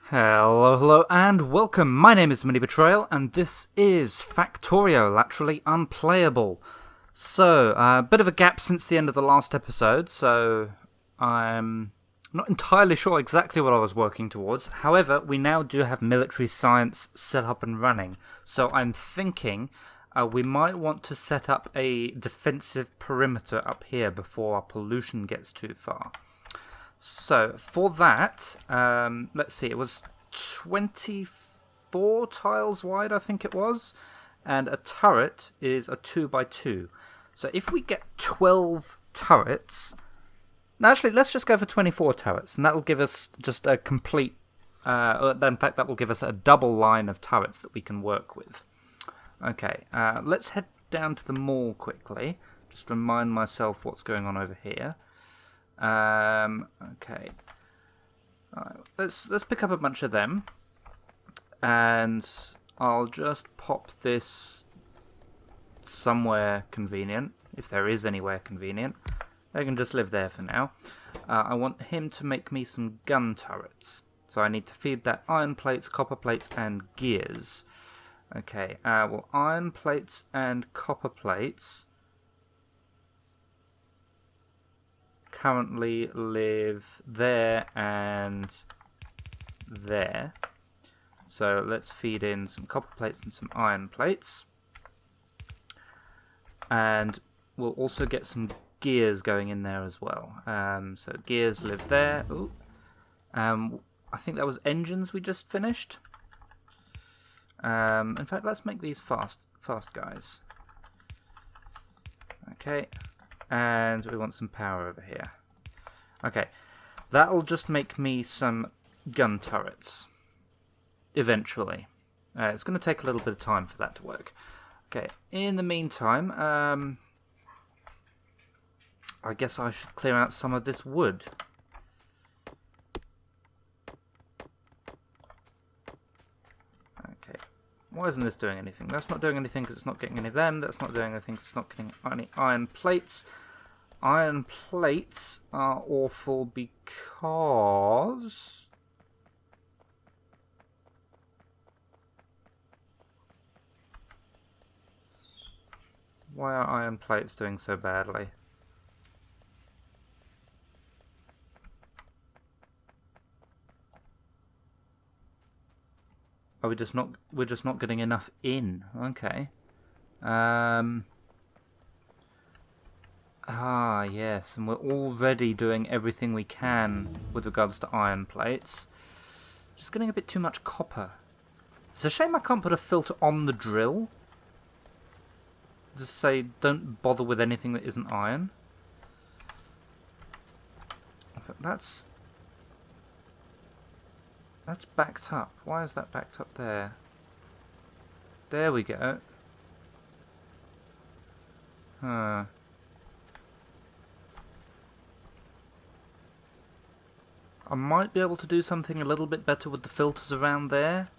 Hello, and welcome. My name is MiniBetrayal, and this is Factorio, Laterally Unplayable. So, a bit of a gap since the end of the last episode, so I'm not entirely sure exactly what I was working towards. However, we now do have military science set up and running, so I'm thinking we might want to set up a defensive perimeter up here before our pollution gets too far. So, for that, let's see, it was 24 tiles wide, I think it was, and a turret is a 2x2. So if we get 12 turrets, actually, let's just go for 24 turrets, and that'll give us just a complete, in fact, that will give us a double line of turrets that we can work with. Okay, let's head down to the mall quickly, just remind myself what's going on over here. Okay. Alright, let's pick up a bunch of them, and I'll just pop this somewhere convenient, if there is anywhere convenient. They can just live there for now. I want him to make me some gun turrets, so I need to feed that iron plates, copper plates, and gears. Okay, well, iron plates and copper plates currently live there and there. So let's feed in some copper plates and some iron plates. And we'll also get some gears going in there as well. So gears live there. Ooh. I think that was engines we just finished. In fact, let's make these fast guys. Okay. And we want some power over here. Okay, that'll just make me some gun turrets. Eventually. It's going to take a little bit of time for that to work. Okay, in the meantime, I guess I should clear out some of this wood. Okay, why isn't this doing anything? That's not doing anything because it's not getting any of them. That's not doing anything because it's not getting any iron plates. Iron plates are awful because why are iron plates doing so badly? Are we're just not getting enough in. Okay. Ah, yes, and we're already doing everything we can with regards to iron plates. Just getting a bit too much copper. It's a shame I can't put a filter on the drill. Just say, don't bother with anything that isn't iron. That's backed up. Why is that backed up there? There we go. Huh. I might be able to do something a little bit better with the filters around there.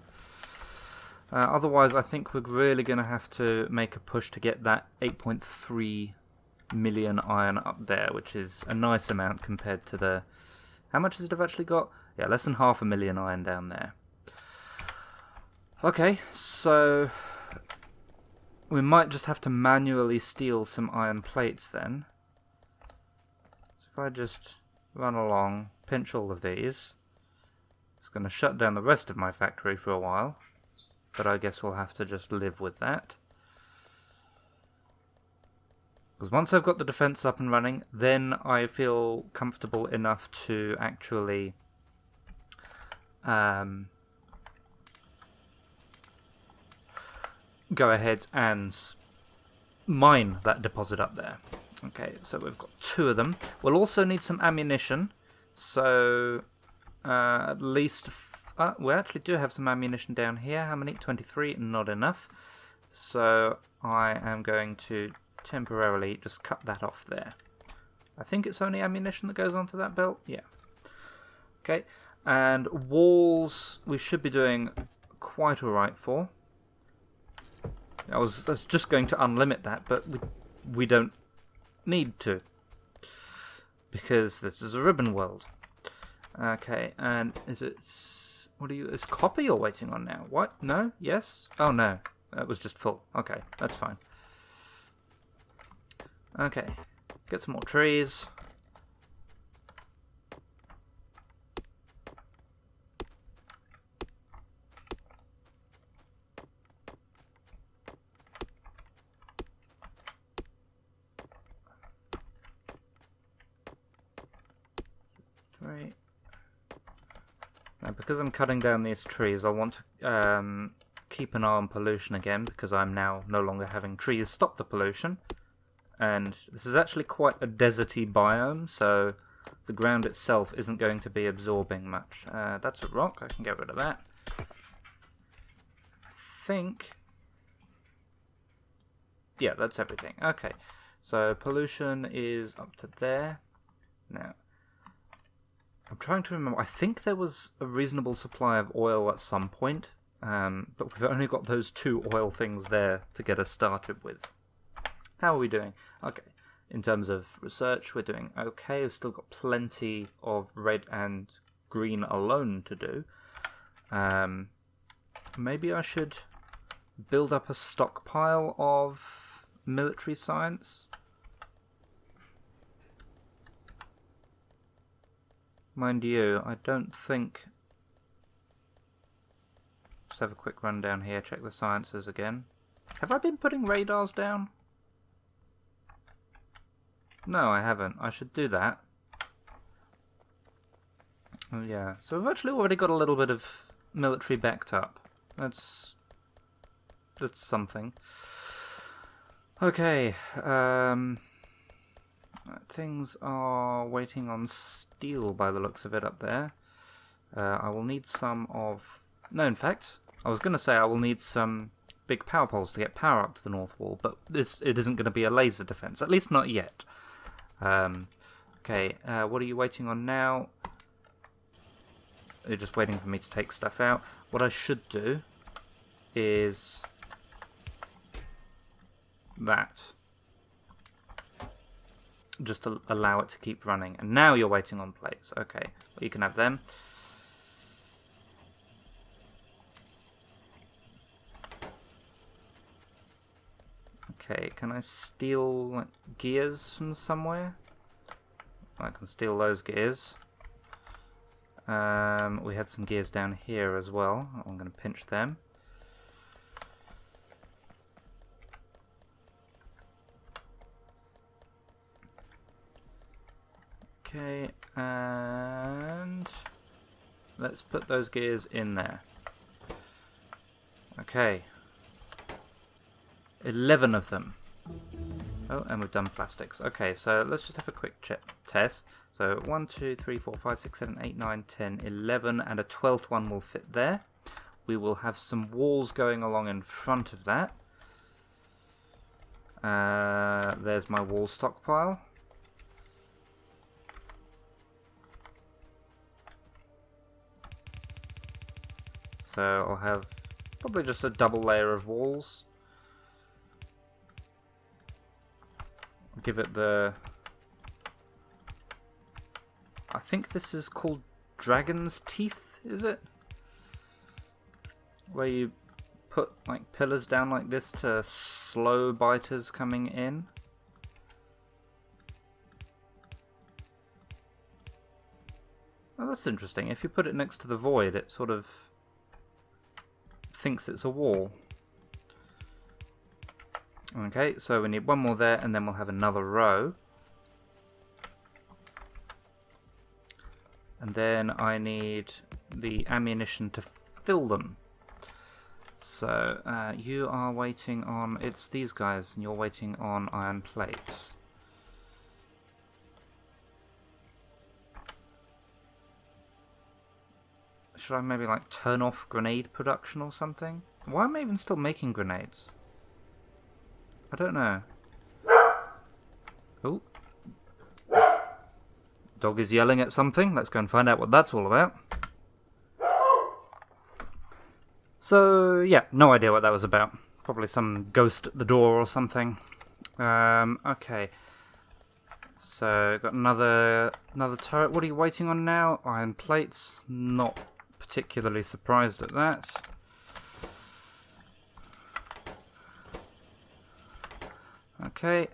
Otherwise, I think we're really going to have to make a push to get that 8.3 million iron up there, which is a nice amount compared to the... How much has it actually got? Yeah, less than 500,000 iron down there. Okay, so we might just have to manually steal some iron plates then. So if I just run along, pinch all of these, it's going to shut down the rest of my factory for a while, but I guess we'll have to just live with that. Because once I've got the defense up and running, then I feel comfortable enough to actually go ahead and mine that deposit up there. Okay, so we've got 2 of them. We'll also need some ammunition, so at least... we actually do have some ammunition down here. How many? 23, not enough. So I am going to temporarily just cut that off there. I think it's only ammunition that goes onto that belt. Yeah. Okay, and walls we should be doing quite alright for. I was just going to unlimit that, but we don't need to, because this is a ribbon world. Okay, and is it What are you... Is copper you're waiting on now? What? No? Yes? Oh, no. That was just full. Okay, that's fine. Okay. Get some more trees. Three. Now, because I'm cutting down these trees, I want to keep an eye on pollution again, because I'm now no longer having trees stop the pollution. And this is actually quite a deserty biome, so the ground itself isn't going to be absorbing much. That's a rock, I can get rid of that. I think... Yeah, that's everything. Okay, so pollution is up to there. Now, I'm trying to remember, I think there was a reasonable supply of oil at some point, but we've only got those 2 oil things there to get us started with. How are we doing? Okay, in terms of research, we're doing okay. We've still got plenty of red and green alone to do. Maybe I should build up a stockpile of military science. Mind you, I don't think... Just have a quick run down here, check the sciences again. Have I been putting radars down? No, I haven't. I should do that. Oh yeah, so we've actually already got a little bit of military backed up. That's something. Okay, things are waiting on steel by the looks of it up there. I will need some of... No, in fact, I was going to say I will need some big power poles to get power up to the north wall, but it isn't going to be a laser defense, at least not yet. Okay, what are you waiting on now? You're just waiting for me to take stuff out. What I should do is that. Just to allow it to keep running. And now you're waiting on plates. Okay, well, you can have them. Okay, can I steal like, gears from somewhere? I can steal those gears. We had some gears down here as well. I'm going to pinch them. Okay, and let's put those gears in there. Okay. 11 of them. Oh, and we've done plastics. Okay, so let's just have a quick test. So 1, 2, 3, 4, 5, 6, 7, 8, 9, 10, 11, and a 12th one will fit there. We will have some walls going along in front of that. There's my wall stockpile. So I'll have probably just a double layer of walls. Give it the... I think this is called Dragon's Teeth, is it? Where you put like pillars down like this to slow biters coming in. Oh, that's interesting. If you put it next to the void, it sort of thinks it's a wall. Okay, so we need one more there, and then we'll have another row. And then I need the ammunition to fill them. So, you are waiting on... It's these guys, and you're waiting on iron plates. Should I maybe, like, turn off grenade production or something? Why am I even still making grenades? I don't know. Oh. Dog is yelling at something. Let's go and find out what that's all about. So, yeah, no idea what that was about. Probably some ghost at the door or something. Okay. So, got another turret. What are you waiting on now? Iron plates. Not particularly surprised at that. Okay.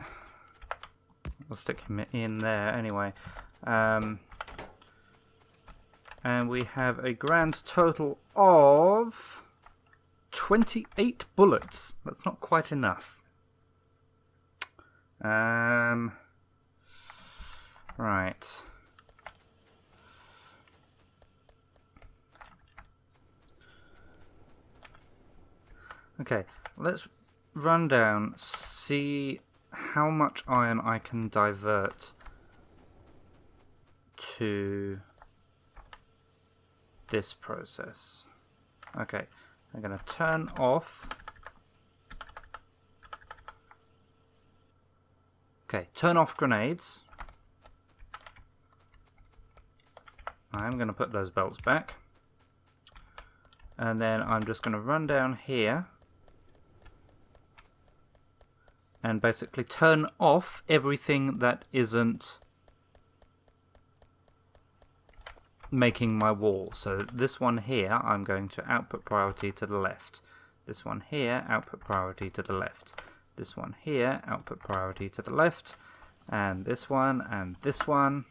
We'll stick him in there anyway. And we have a grand total of 28 bullets. That's not quite enough. Right. Okay, let's run down, see how much iron I can divert to this process. Okay, I'm going to turn off. Okay, turn off grenades. I'm going to put those belts back. And then I'm just going to run down here and basically turn off everything that isn't making my wall. So this one here, I'm going to output priority to the left. This one here, output priority to the left. This one here, output priority to the left. And this one, and this one.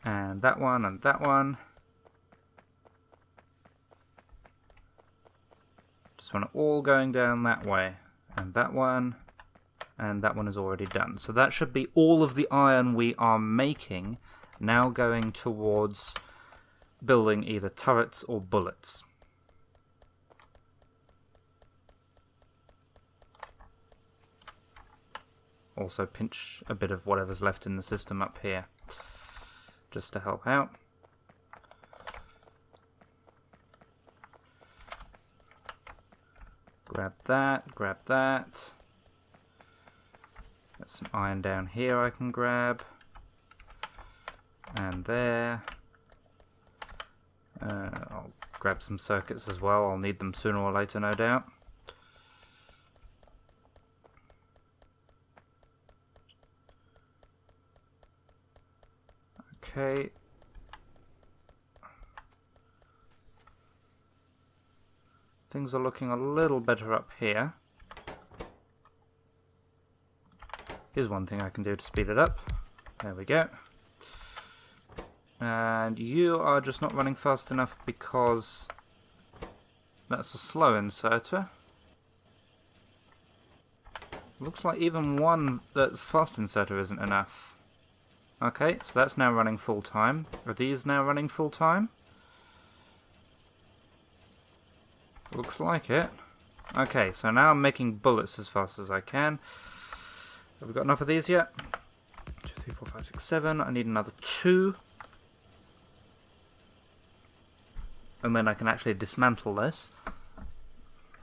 And that one, and that one. Just want it all going down that way. And that one is already done. So that should be all of the iron we are making now going towards building either turrets or bullets. Also pinch a bit of whatever's left in the system up here, just to help out. Grab that, grab that. Got some iron down here I can grab. And there. I'll grab some circuits as well, I'll need them sooner or later, no doubt. Okay. Things are looking a little better up here. Here's one thing I can do to speed it up. There we go. And you are just not running fast enough because that's a slow inserter. Looks like even one that's fast inserter isn't enough. Okay, so that's now running full time. Are these now running full time? Looks like it. Okay, so now I'm making bullets as fast as I can. Have we got enough of these yet? 2, 3, 4, 5, 6, 7. I need another 2. And then I can actually dismantle this.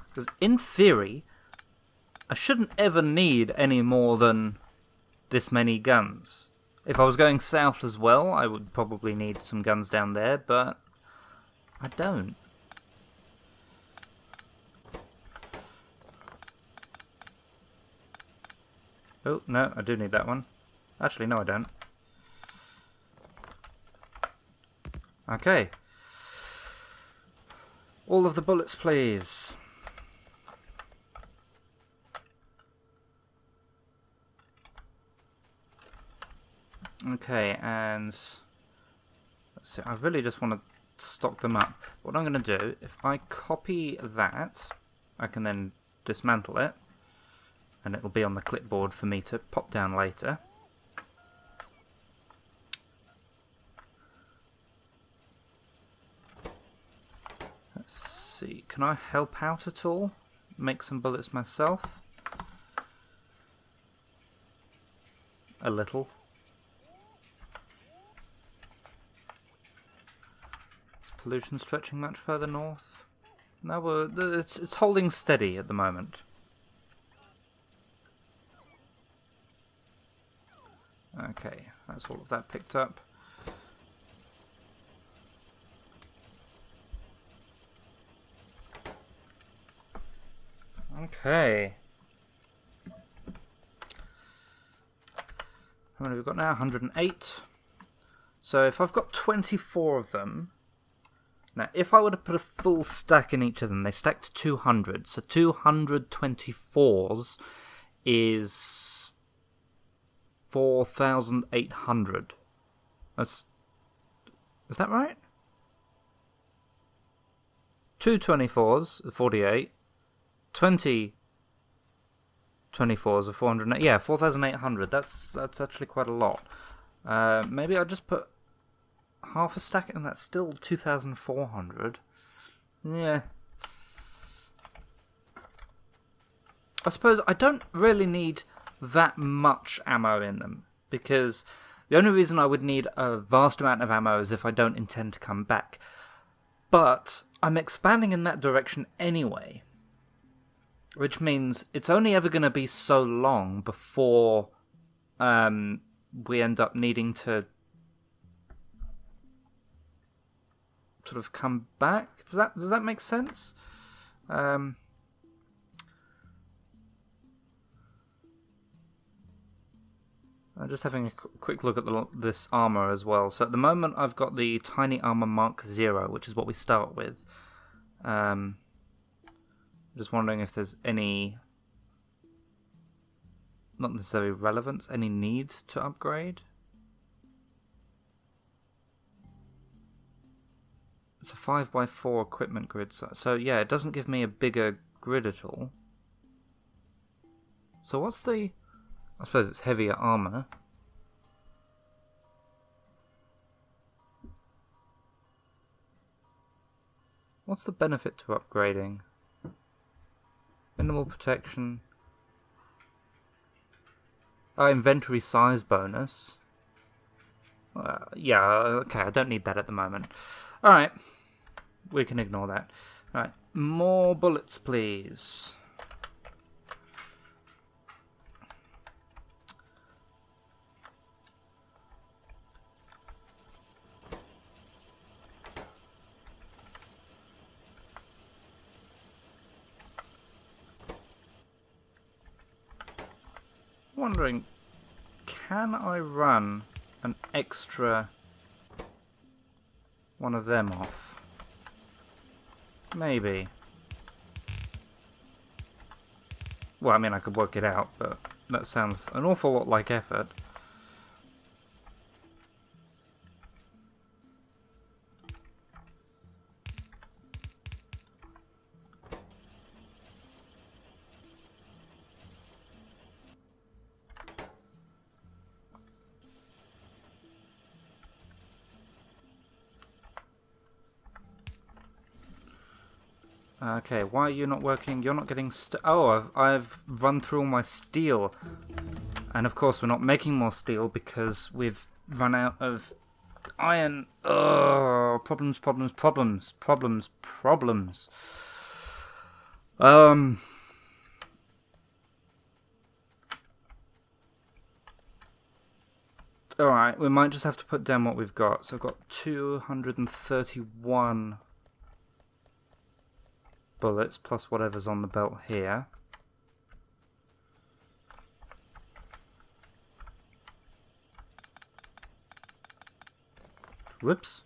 Because in theory, I shouldn't ever need any more than this many guns. If I was going south as well, I would probably need some guns down there, but I don't. Oh, no, I do need that one. Actually, no, I don't. Okay. All of the bullets, please. Okay, and let's see, I really just want to stock them up. What I'm going to do, if I copy that, I can then dismantle it, and it'll be on the clipboard for me to pop down later. Let's see, can I help out at all? Make some bullets myself? A little. Is pollution stretching much further north? No, it's holding steady at the moment. Okay, that's all of that picked up. Okay. How many have we got now? 108. So if I've got 24 of them... Now, if I were to put a full stack in each of them, they stack to 200. So 224s is 4,800. Is that right? 2 24s, 48. 20 24s are 400. Yeah, 4,800. That's actually quite a lot. Maybe I'll just put half a stack, and that's still 2,400. Yeah. I suppose I don't really need that much ammo in them, because the only reason I would need a vast amount of ammo is if I don't intend to come back. But I'm expanding in that direction anyway, which means it's only ever going to be so long before we end up needing to sort of come back. Does that make sense? I'm just having a quick look at this armor as well. So at the moment I've got the Tiny Armor Mark 0, which is what we start with. Just wondering if there's any, not necessarily relevance, any need to upgrade. It's a 5x4 equipment grid, so yeah, it doesn't give me a bigger grid at all. So what's the... I suppose it's heavier armor. What's the benefit to upgrading? Minimal protection. Oh, inventory size bonus. Yeah, okay, I don't need that at the moment. Alright, we can ignore that. Alright, more bullets, please. Wondering, can I run an extra one of them off? Maybe. Well, I mean, I could work it out, but that sounds an awful lot like effort. Okay, why are you not working? You're not getting oh, I've run through all my steel. And of course we're not making more steel because we've run out of iron. Oh, problems. Alright, we might just have to put down what we've got. So I've got 231 bullets plus whatever's on the belt here. Whoops.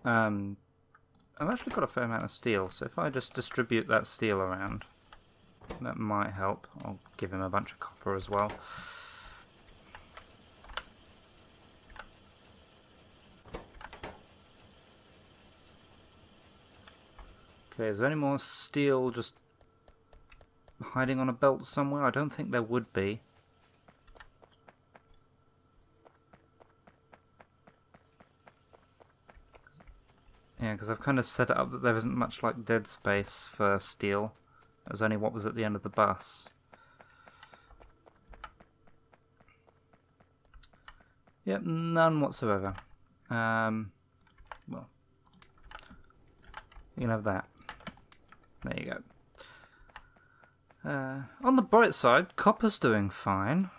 I've actually got a fair amount of steel, so if I just distribute that steel around, that might help. I'll give him a bunch of copper as well. Okay, is there any more steel just hiding on a belt somewhere? I don't think there would be. Yeah, because I've kind of set it up that there isn't much like dead space for steel. It was only what was at the end of the bus. Yep, none whatsoever. Well, you can have that. There you go. On the bright side, copper's doing fine.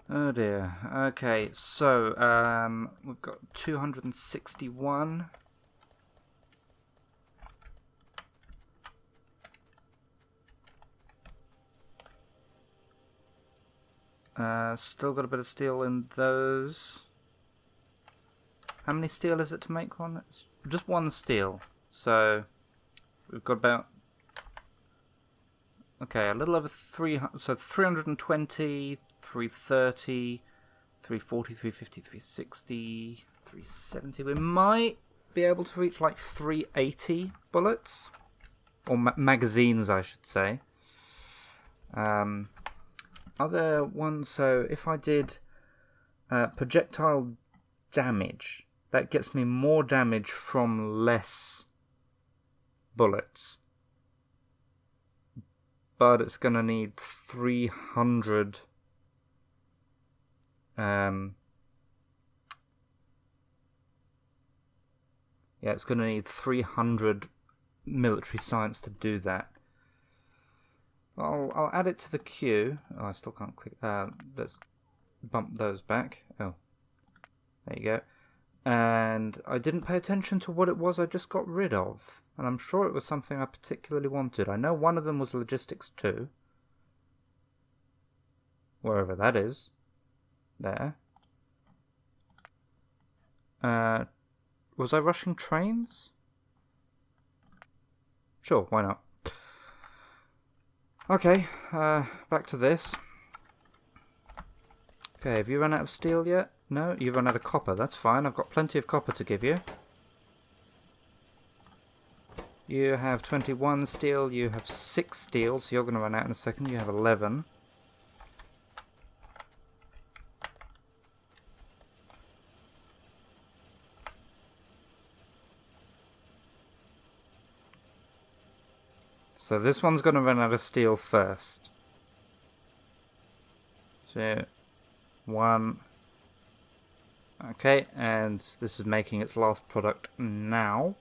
Oh dear. Okay, so we've got 261. Still got a bit of steel in those. How many steel is it to make one? It's just one steel. So we've got about, okay, a little over 300, so 320, 330, 340, 350, 360, 370. We might be able to reach like 380 bullets. Or magazines, I should say. Other ones, so if I did projectile damage, that gets me more damage from less bullets. But it's going to need 300 yeah, it's going to need 300 military science to do that. I'll add it to the queue. Oh, I still can't click. Let's bump those back. Oh, there you go. And I didn't pay attention to what it was I just got rid of. And I'm sure it was something I particularly wanted. I know one of them was logistics 2. Wherever that is. There. Was I rushing trains? Sure, why not? Okay, back to this. Okay, have you run out of steel yet? No, you've run out of copper. That's fine. I've got plenty of copper to give you. You have 21 steel. You have 6 steel, so you're going to run out in a second. You have 11. So this one's going to run out of steel first. 2, 1. Okay, and this is making its last product now.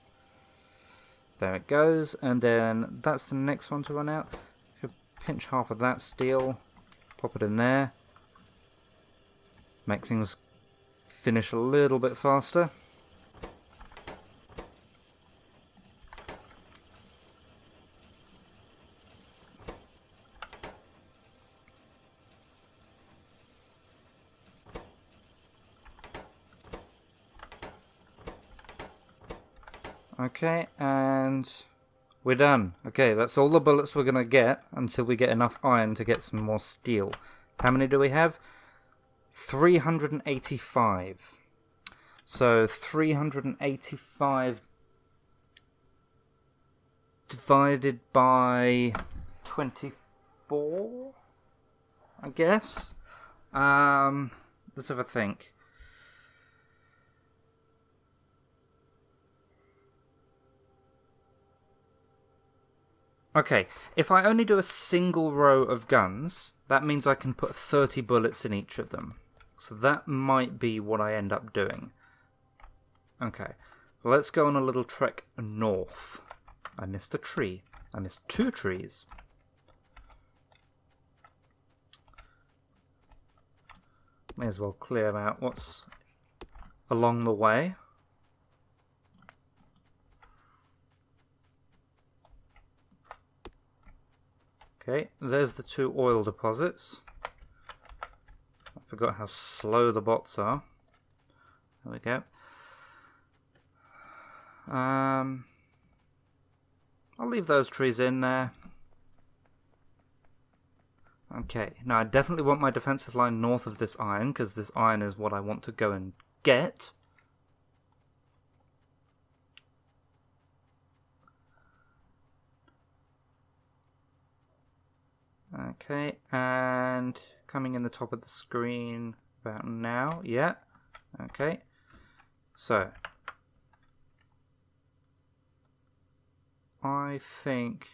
There it goes, and then that's the next one to run out. If you pinch half of that steel, pop it in there. Make things finish a little bit faster. Okay, and we're done. Okay, that's all the bullets we're going to get until we get enough iron to get some more steel. How many do we have? 385. So 385 divided by 24, I guess. Let's have a think. Okay, if I only do a single row of guns, that means I can put 30 bullets in each of them. So that might be what I end up doing. Okay, let's go on a little trek north. I missed a tree. I missed 2 trees. May as well clear out what's along the way. Okay, there's the 2 oil deposits. I forgot how slow the bots are. There we go. I'll leave those trees in there. Okay, now I definitely want my defensive line north of this iron, because this iron is what I want to go and get. Okay, and coming in the top of the screen about now, yeah, okay, so I think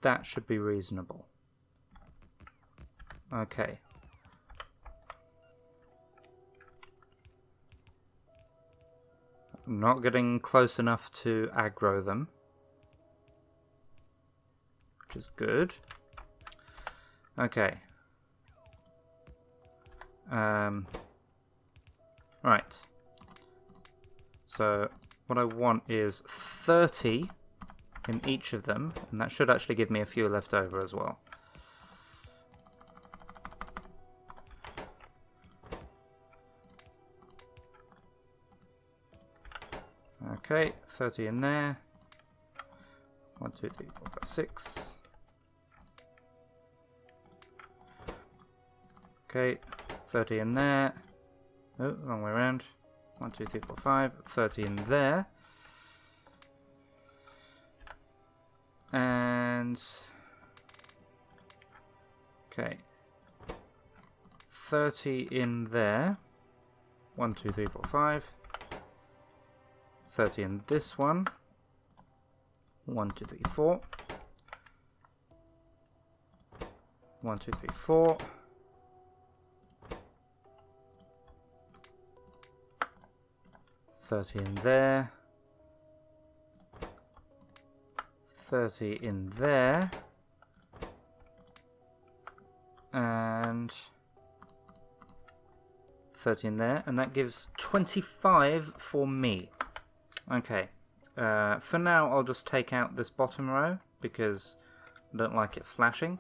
that should be reasonable. Okay. I'm not getting close enough to aggro them, which is good. Okay. Right. So what I want is 30 in each of them, and that should actually give me a few left over as well. Okay, 30 in there. 1, 2, 3, 4, 5, 6. Okay, 30 in there. Oh, wrong way around. 1, 2, 3, 4, 5. 30 in there. And... okay. 30 in there. 1, 2, 3, 4, 5. 30 in this one. 1, 2, 3, 4. 1, 2, 3, 4. 30 in there. 30 in there. And 30 in there. And that gives 25 for me. Okay. For now, I'll just take out this bottom row because I don't like it flashing.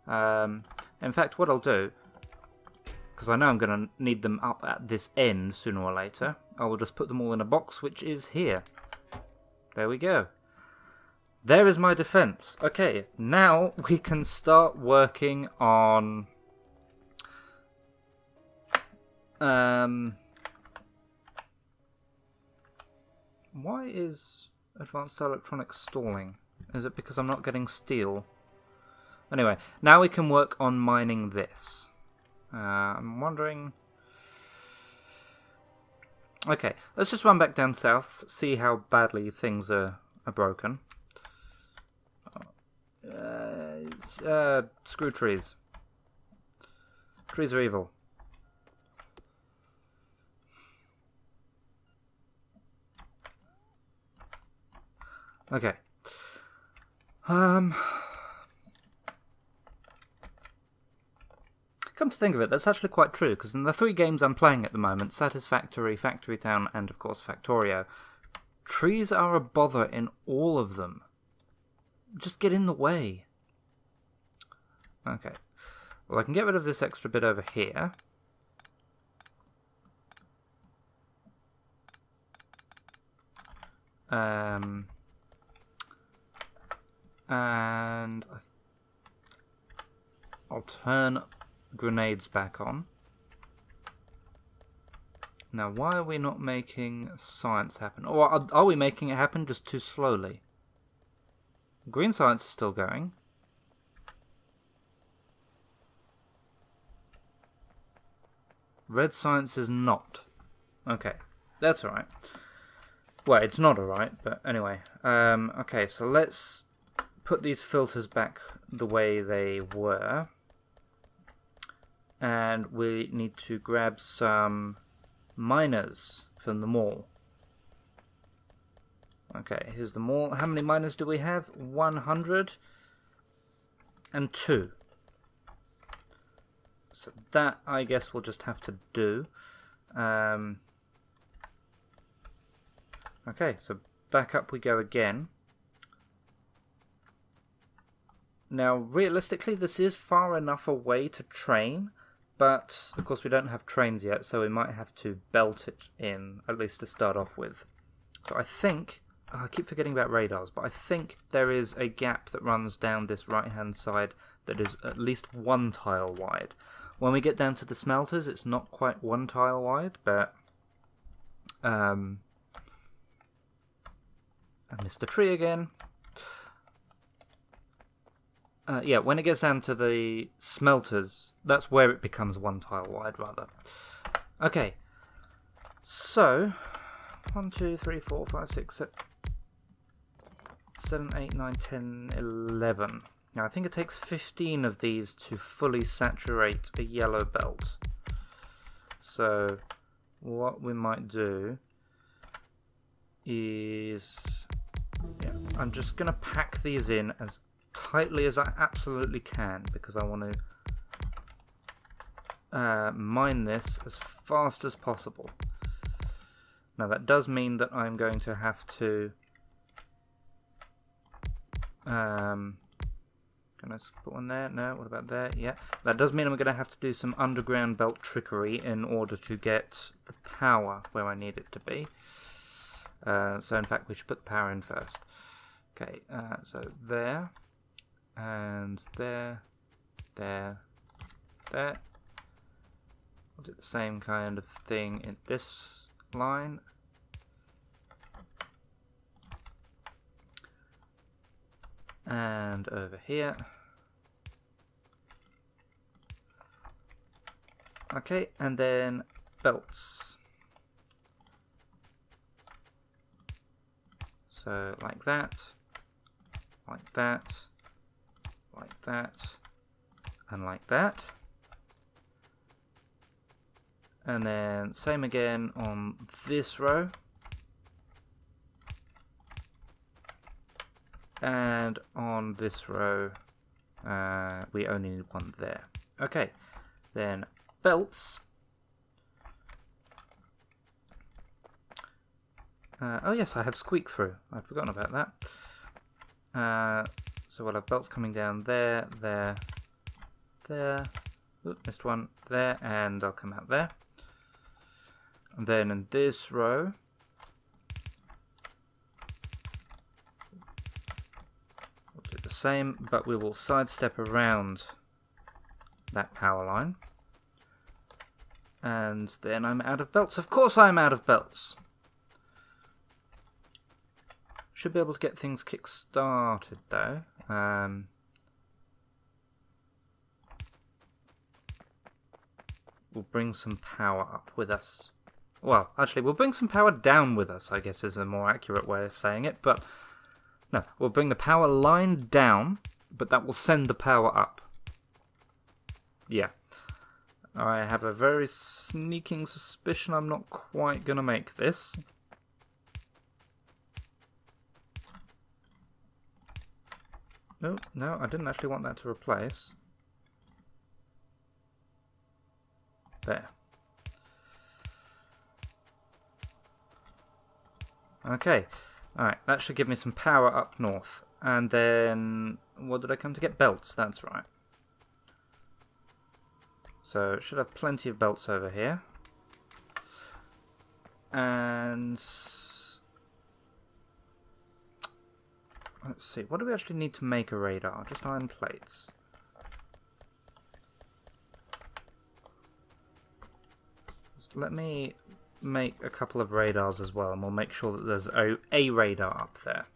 In fact, what I'll do, because I know I'm going to need them up at this end sooner or later, I will just put them all in a box, which is here. There we go. There is my defense. Okay, now we can start working on... why is Advanced Electronics stalling? Is it because I'm not getting steel? Anyway, now we can work on mining this. I'm wondering... okay, let's just run back down south, see how badly things are broken. Screw trees. Trees are evil. Okay. Come to think of it, that's actually quite true, because in the 3 games I'm playing at the moment, Satisfactory, Factory Town, and of course Factorio, trees are a bother in all of them. Just get in the way. Okay. Well, I can get rid of this extra bit over here. And I'll turn grenades back on. Now, why are we not making science happen? Or are we making it happen just too slowly? Green science is still going. Red science is not. Okay, that's alright. Well, it's not alright, but anyway. Okay, so let's put these filters back the way they were. And we need to grab some miners from the mall. Okay, here's the mall. How many miners do we have? 102. So that, I guess, we'll just have to do. Okay, so back up we go again. Now, realistically, this is far enough away to train, but of course we don't have trains yet, so we might have to belt it in, at least to start off with. So I think, I keep forgetting about radars, but I think there is a gap that runs down this right-hand side that is at least 1 tile wide. When we get down to the smelters, it's not quite 1 tile wide, but I missed a tree again. Yeah, when it gets down to the smelters, that's where it becomes 1 tile wide, rather. Okay, so 1, 2, 3, 4, 5, 6, 7, 8, 9, 10, 11. Now, I think it takes 15 of these to fully saturate a yellow belt. So, what we might do is... yeah, I'm just going to pack these in as tightly as I absolutely can, because I want to mine this as fast as possible. Now that does mean that I'm going to have to can I put one there? No, what about there? Yeah. That does mean I'm going to have to do some underground belt trickery in order to get the power where I need it to be. So in fact we should put the power in first. Okay, so there, and there, there, there. We'll do the same kind of thing in this line. And over here. Okay, and then belts. So like that, like that, like that, and like that. And then same again on this row. And on this row, we only need one there. Okay, then belts. Oh yes, I have squeak through. I'd forgotten about that. So we'll have belts coming down there, there, there. Oop, missed one. There, and they'll come out there. And then in this row, we'll do the same, but we will sidestep around that power line. And then I'm out of belts. Of course I'm out of belts. Should be able to get things kick-started though. We'll bring some power up with us. Well, actually, we'll bring some power down with us, I guess is a more accurate way of saying it. But no, we'll bring the power line down, but that will send the power up. Yeah. I have a very sneaking suspicion I'm not quite going to make this. Oh, no, I didn't actually want that to replace. There. Okay, alright, that should give me some power up north. And then, what did I come to get? Belts, that's right. So, should have plenty of belts over here. And let's see, what do we actually need to make a radar? Just iron plates. Let me make a couple of radars as well, and we'll make sure that there's a radar up there.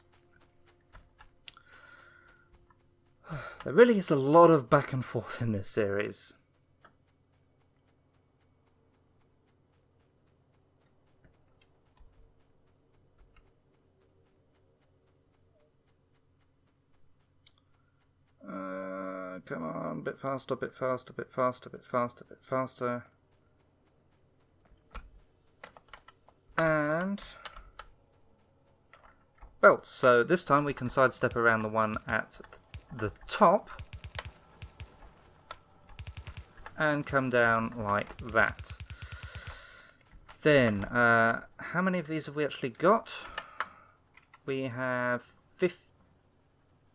There really is a lot of back and forth in this series. Come on, a bit faster, a bit faster, a bit faster, a bit faster, a bit faster. And belts. So this time we can sidestep around the one at the top and come down like that. Then, how many of these have we actually got? We have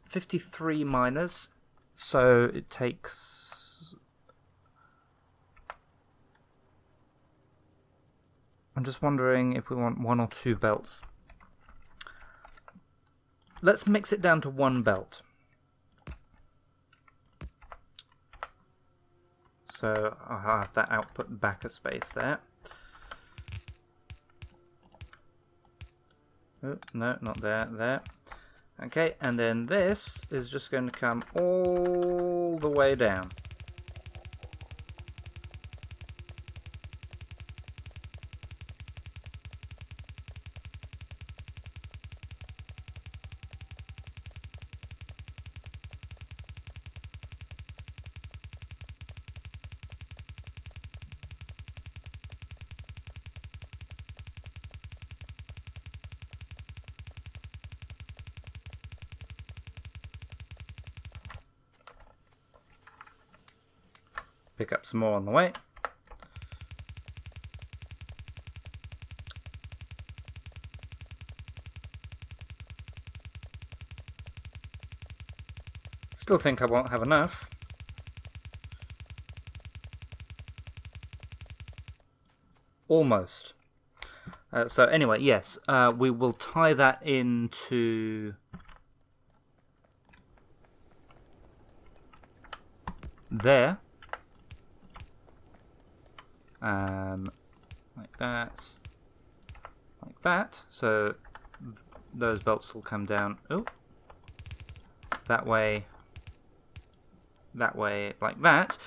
53 miners. So it takes... I'm just wondering if we want 1 or 2 belts. Let's mix it down to 1 belt. So I'll have that output back a space there. Oh, no, not there, there. Okay, and then this is just going to come all the way down. Pick up some more on the way. still think I won't have enough. Almost. So anyway, yes, we will tie that into there. Like that. Like that. So those belts will come down. Oh. That way, like that.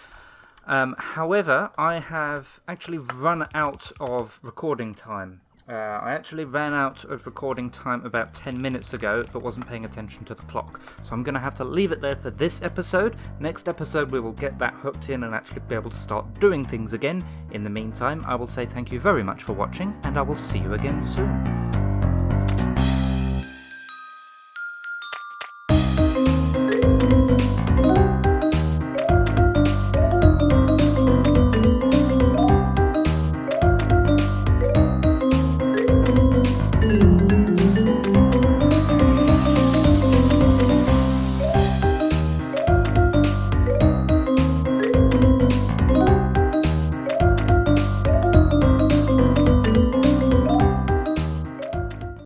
However, I have actually run out of recording time. I actually ran out of recording time about 10 minutes ago, but wasn't paying attention to the clock. So I'm going to have to leave it there for this episode. Next episode we will get that hooked in and actually be able to start doing things again. In the meantime, I will say thank you very much for watching, and I will see you again soon.